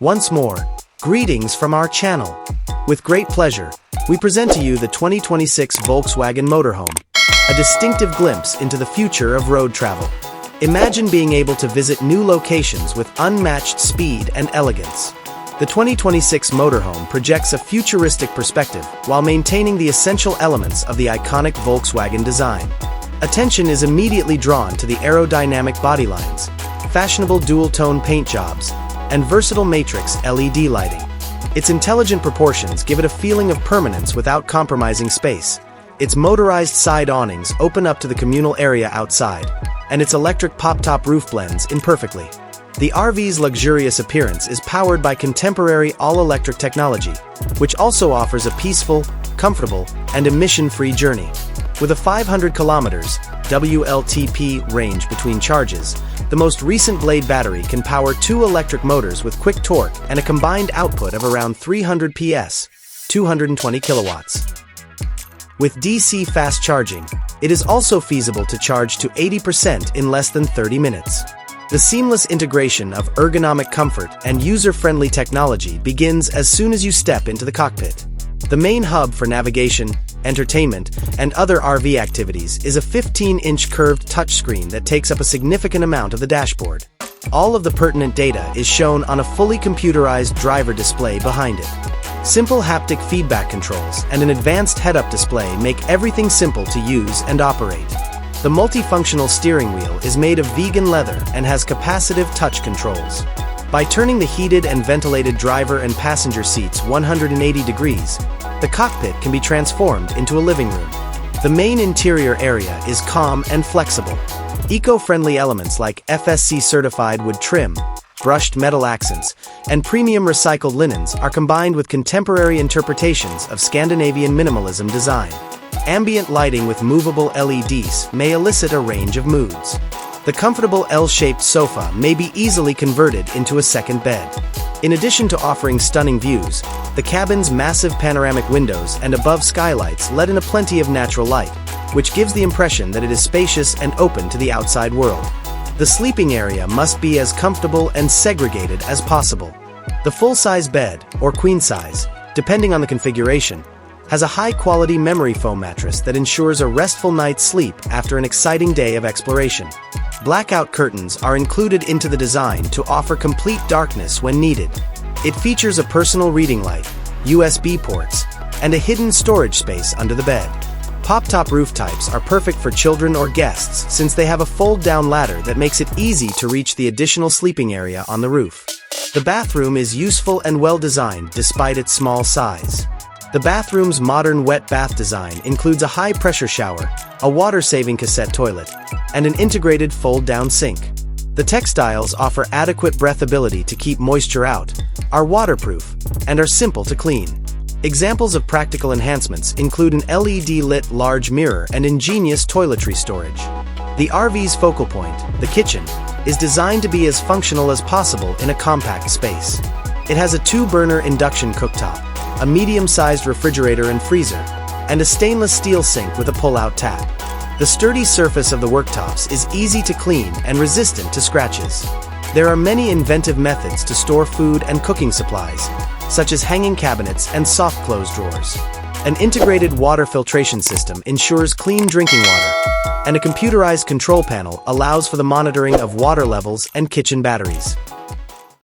Once more, greetings from our channel. With great pleasure, we present to you the 2026 Volkswagen Motorhome, a distinctive glimpse into the future of road travel. Imagine being able to visit new locations with unmatched speed and elegance. The 2026 Motorhome projects a futuristic perspective while maintaining the essential elements of the iconic Volkswagen design. Attention is immediately drawn to the aerodynamic body lines, fashionable dual-tone paint jobs, and versatile matrix LED lighting. Its intelligent proportions give it a feeling of permanence without compromising space. Its motorized side awnings open up to the communal area outside, and its electric pop-top roof blends in perfectly. The RV's luxurious appearance is powered by contemporary all-electric technology, which also offers a peaceful, comfortable, and emission-free journey. With a 500 kilometers WLTP range between charges, the most recent Blade battery can power 2 electric motors with quick torque and a combined output of around 300 PS, 220 kilowatts. With DC fast charging, it is also feasible to charge to 80% in less than 30 minutes. The seamless integration of ergonomic comfort and user-friendly technology begins as soon as you step into the cockpit. The main hub for navigation, entertainment, and other RV activities is a 15-inch curved touchscreen that takes up a significant amount of the dashboard. All of the pertinent data is shown on a fully computerized driver display behind it. Simple haptic feedback controls and an advanced head-up display make everything simple to use and operate. The multifunctional steering wheel is made of vegan leather and has capacitive touch controls. By turning the heated and ventilated driver and passenger seats 180 degrees, the cockpit can be transformed into a living room. The main interior area is calm and flexible. Eco-friendly elements like FSC-certified wood trim, brushed metal accents, and premium recycled linens are combined with contemporary interpretations of Scandinavian minimalism design. Ambient lighting with movable LEDs may elicit a range of moods. The comfortable L-shaped sofa may be easily converted into a second bed. In addition to offering stunning views, the cabin's massive panoramic windows and above skylights let in a plenty of natural light, which gives the impression that it is spacious and open to the outside world. The sleeping area must be as comfortable and segregated as possible. The full-size bed, or queen size, depending on the configuration, has a high-quality memory foam mattress that ensures a restful night's sleep after an exciting day of exploration. Blackout curtains are included into the design to offer complete darkness when needed. It features a personal reading light, USB ports, and a hidden storage space under the bed. Pop-top roof types are perfect for children or guests since they have a fold-down ladder that makes it easy to reach the additional sleeping area on the roof. The bathroom is useful and well-designed despite its small size. The bathroom's modern wet bath design includes a high-pressure shower, a water-saving cassette toilet, and an integrated fold-down sink. The textiles offer adequate breathability to keep moisture out, are waterproof, and are simple to clean. Examples of practical enhancements include an LED-lit large mirror and ingenious toiletry storage. The RV's focal point, the kitchen, is designed to be as functional as possible in a compact space. It has a 2-burner induction cooktop, a medium-sized refrigerator and freezer, and a stainless steel sink with a pull-out tap. The sturdy surface of the worktops is easy to clean and resistant to scratches. There are many inventive methods to store food and cooking supplies, such as hanging cabinets and soft close drawers. An integrated water filtration system ensures clean drinking water, and a computerized control panel allows for the monitoring of water levels and kitchen batteries.